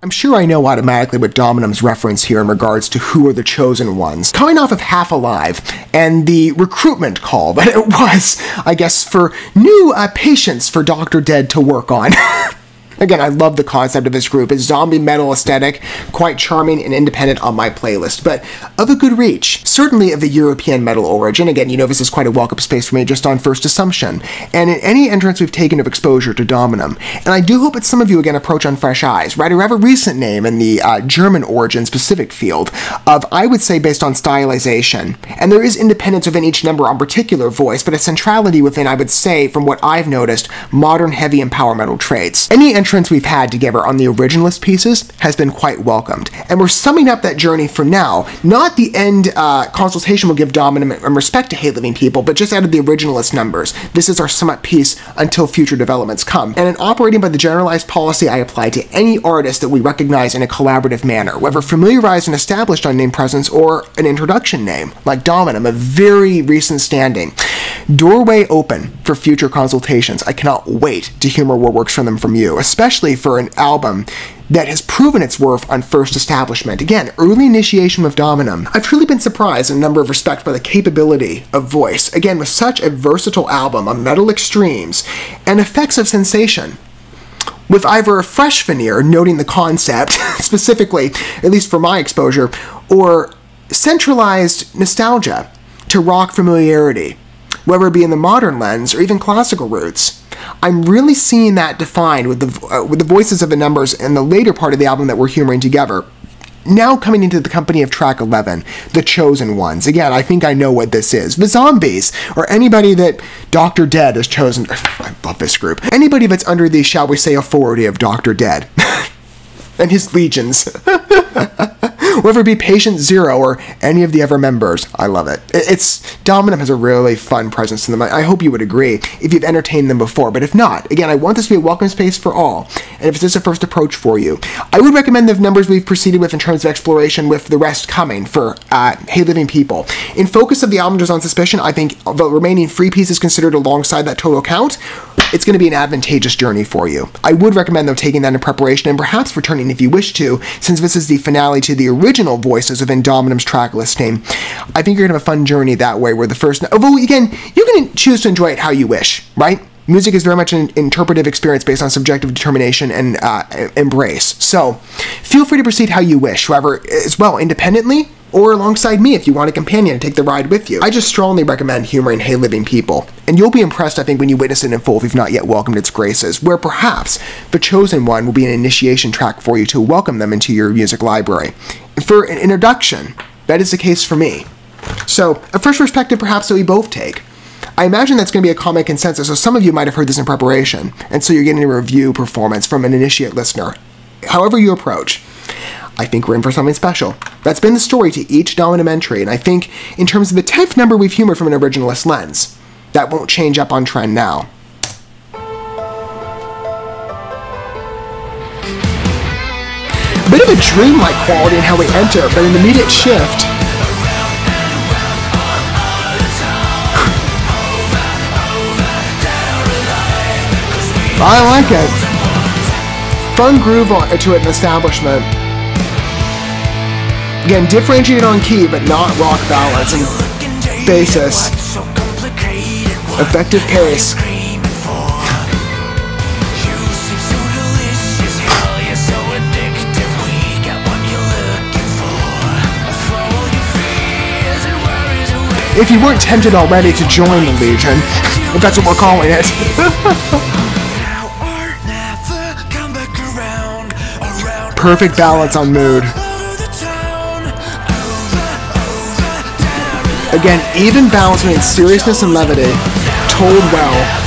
I'm sure I know automatically what Dominum's reference here in regards to who are the chosen ones. Coming off of Half Alive and the recruitment call that it was, I guess, for new patients for Dr. Dead to work on. Again, I love the concept of this group. It's zombie metal aesthetic, quite charming and independent on my playlist, but of a good reach. Certainly of the European metal origin. Again, you know this is quite a welcome space for me just on first assumption. And in any entrance we've taken of exposure to Dominum. And I do hope that some of you again approach on fresh eyes, right? Or have a recent name in the German origin specific field of, I would say, based on stylization. And there is independence within each number on particular voice, but a centrality within, I would say, from what I've noticed, modern heavy and power metal traits. Any entrance we've had together on the originalist pieces has been quite welcomed. And we're summing up that journey for now, not the end consultation we'll give Dominum in respect to Hate Living People, but just out of the originalist numbers. This is our sum up piece until future developments come. And in operating by the generalized policy I apply to any artist that we recognize in a collaborative manner, whether familiarized and established on name presence or an introduction name, like Dominum, a very recent standing. Doorway open for future consultations. I cannot wait to hear more works from them from you, especially for an album that has proven its worth on first establishment. Again, early initiation with Dominum. I've truly been surprised in a number of respects by the capability of voice. Again, with such a versatile album on metal extremes and effects of sensation. With either a fresh veneer, noting the concept, specifically, at least for my exposure, or centralized nostalgia to rock familiarity, whether it be in the modern lens or even classical roots. I'm really seeing that defined with the voices of the numbers in the later part of the album that we're humoring together. Now coming into the company of track 11, The Chosen Ones. Again, I think I know what this is. The Zombies, or anybody that Dr. Dead has chosen. I love this group. Anybody that's under the, shall we say, authority of Dr. Dead. And his legions. Whether it be Patient Zero or any of the other members. I love it. Dominum has a really fun presence in them. I hope you would agree if you've entertained them before. But if not, again, I want this to be a welcome space for all. And if this is a first approach for you, I would recommend the numbers we've proceeded with in terms of exploration, with the rest coming for Hate Living People. In focus of the album Just on Suspicion, I think the remaining 3 pieces considered alongside that total count, it's going to be an advantageous journey for you. I would recommend, though, taking that in preparation and perhaps returning if you wish to, since this is the finale to the original voices within Dominum's track listing. I think you're going to have a fun journey that way, where the first... Although, again, you can choose to enjoy it how you wish, right? Music is very much an interpretive experience based on subjective determination and embrace. So, feel free to proceed how you wish, however, as well, independently, or alongside me if you want a companion to take the ride with you. I just strongly recommend humoring Hate Living People, and you'll be impressed, I think, when you witness it in full if you've not yet welcomed its graces, where perhaps The Chosen One will be an initiation track for you to welcome them into your music library. For an introduction, that is the case for me. So, a first perspective perhaps that we both take. I imagine that's going to be a common consensus, so some of you might have heard this in preparation, and so you're getting a review performance from an initiate listener. However you approach, I think we're in for something special. That's been the story to each Dominum entry, and I think in terms of the 10th number we've humored from an originalist lens, that won't change up on trend now. A bit of a dreamlike quality in how we enter, but an immediate shift. I like it. Fun groove to it in establishment. Again, differentiated on key, but not rock ballads and basis. Effective pace. If you weren't tempted already to join the Legion, if that's what we're calling it. Perfect balance on mood. Again, even balance between seriousness and levity, told well.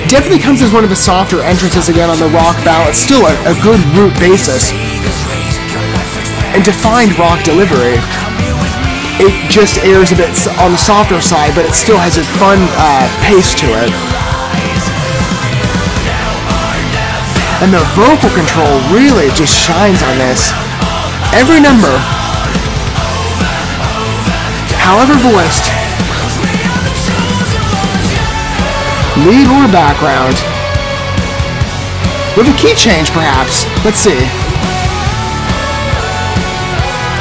Definitely comes as one of the softer entrances again on the rock ballad. Still a good root basis. And defined rock delivery. It just airs a bit on the softer side, but it still has a fun pace to it. And the vocal control really just shines on this. Every number, however voiced, lead or background, with a key change perhaps. Let's see.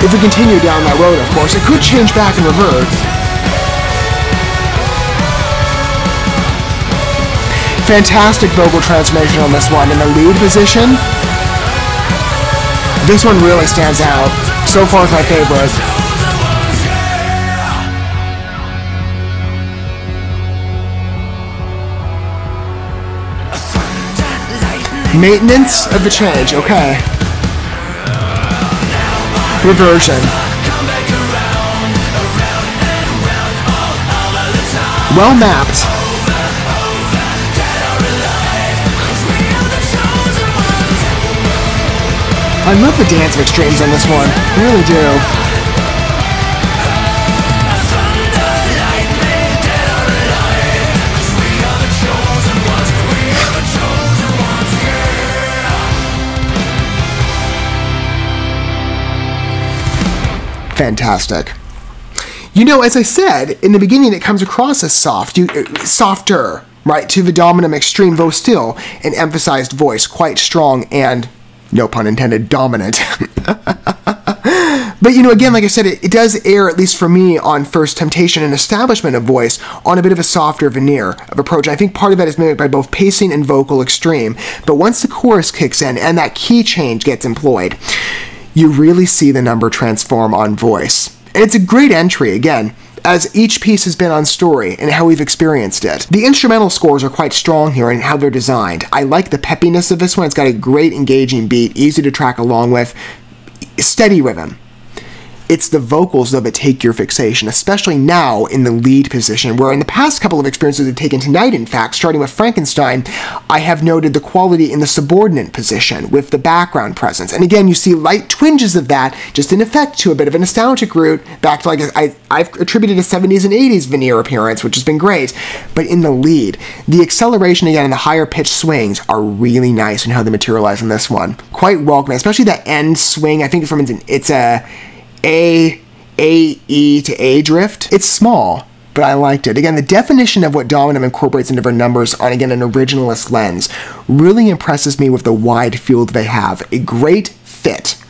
If we continue down that road, of course, it could change back and revert. Fantastic vocal transformation on this one. In the lead position, this one really stands out. So far, it's my favorite. Maintenance of the change, okay. Reversion. Well mapped. I love the dance of extremes on this one. I really do. Fantastic. You know, as I said, in the beginning it comes across as softer, right, to the dominum extreme, though still an emphasized voice, quite strong and, no pun intended, dominant. But, you know, again, like I said, it does err, at least for me, on first temptation and establishment of voice, on a bit of a softer veneer of approach. I think part of that is mimicked by both pacing and vocal extreme. But once the chorus kicks in and that key change gets employed, you really see the number transform on voice. And it's a great entry, again, as each piece has been on story and how we've experienced it. The instrumental scores are quite strong here in how they're designed. I like the peppiness of this one. It's got a great engaging beat, easy to track along with, steady rhythm. It's the vocals, though, that take your fixation, especially now in the lead position, where in the past couple of experiences we've taken tonight, in fact, starting with Frankenstein, I have noted the quality in the subordinate position with the background presence. And again, you see light twinges of that, just in effect to a bit of a nostalgic route, back to like I've attributed a 70s and 80s veneer appearance, which has been great. But in the lead, the acceleration again and the higher pitched swings are really nice in how they materialize in this one. Quite welcoming, especially that end swing. I think it's a E to A drift. It's small, but I liked it. Again, the definition of what DOMINUM incorporates into their numbers on, again, an originalist lens really impresses me with the wide field they have. A great fit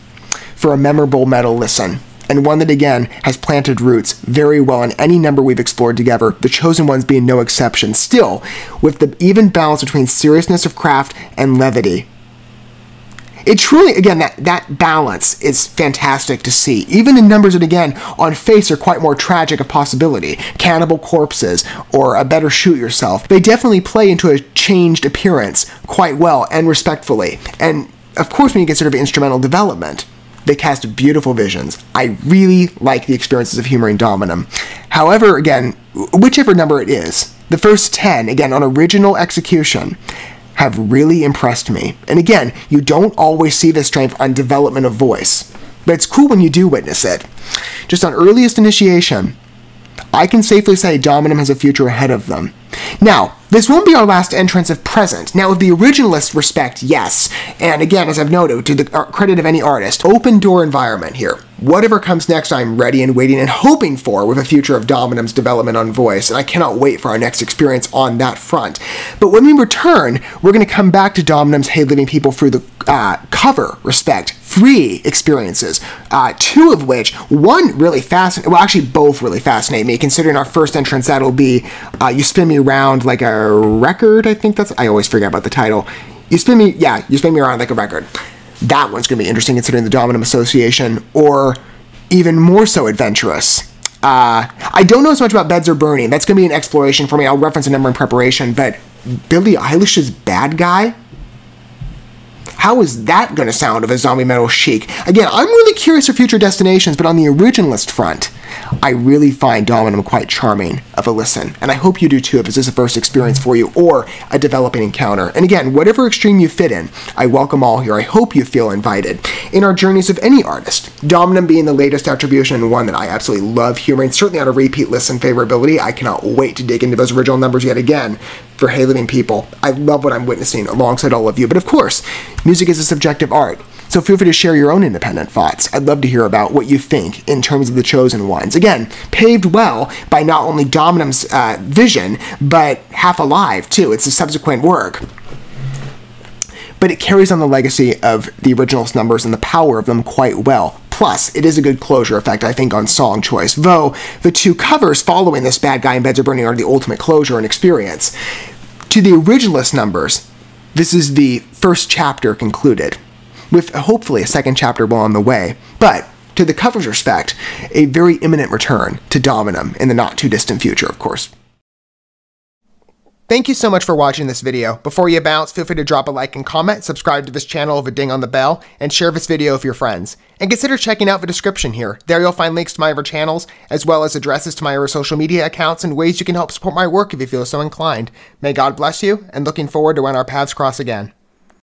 for a memorable metal listen, and one that, again, has planted roots very well in any number we've explored together, the chosen ones being no exception. Still, with the even balance between seriousness of craft and levity. It truly, again, that balance is fantastic to see. Even in numbers that, again, on face are quite more tragic of possibility. Cannibal Corpses or A Better Shoot Yourself. They definitely play into a changed appearance quite well and respectfully. And, of course, when you consider the instrumental development, they cast beautiful visions. I really like the experiences of humoring DOMINUM. However, again, whichever number it is, the first 10, again, on original execution, have really impressed me. And again, you don't always see this strength on development of voice, but it's cool when you do witness it. Just on earliest initiation, I can safely say DOMINUM has a future ahead of them. Now, this won't be our last entrance of present. Now, with the originalist respect, yes. And again, as I've noted, to the credit of any artist, open door environment here. Whatever comes next, I'm ready and waiting and hoping for with a future of DOMINUM's development on voice, and I cannot wait for our next experience on that front. But when we return, we're going to come back to DOMINUM's Hey Living People through the cover respect. 3 experiences, 2 of which, one really fascinating, well, actually both really fascinate me, considering our first entrance, that'll be You Spin Me Around Like a Record, I think that's, I always forget about the title. You Spin Me Around Like a Record. That one's going to be interesting considering the DOMINUM association, or even more so adventurous. I don't know as much about Beds Are Burning. That's going to be an exploration for me. I'll reference a number in preparation, but Billie Eilish's Bad Guy? How is that going to sound of a zombie metal chic? Again, I'm really curious for future destinations, but on the originalist front, I really find Dominum quite charming of a listen, and I hope you do too if this is a first experience for you or a developing encounter. And again, whatever extreme you fit in, I welcome all here. I hope you feel invited in our journeys of any artist. Dominum being the latest attribution and one that I absolutely love hearing, certainly on a repeat listen favorability. I cannot wait to dig into those original numbers yet again for Hey Living People. I love what I'm witnessing alongside all of you, but of course, music is a subjective art. So feel free to share your own independent thoughts. I'd love to hear about what you think in terms of the chosen ones. Again, paved well by not only Dominum's vision, but Half Alive too. It's a subsequent work. But it carries on the legacy of the original's numbers and the power of them quite well. Plus, it is a good closure effect, I think, on song choice, though the two covers following this Bad Guy and Beds Are Burning are the ultimate closure and experience. To the originalist numbers, this is the first chapter concluded, with hopefully a second chapter well on the way, but to the cover's respect, a very imminent return to Dominum in the not-too-distant future, of course. Thank you so much for watching this video. Before you bounce, feel free to drop a like and comment, subscribe to this channel with a ding on the bell, and share this video with your friends. And consider checking out the description here. There you'll find links to my other channels, as well as addresses to my other social media accounts and ways you can help support my work if you feel so inclined. May God bless you, and looking forward to when our paths cross again.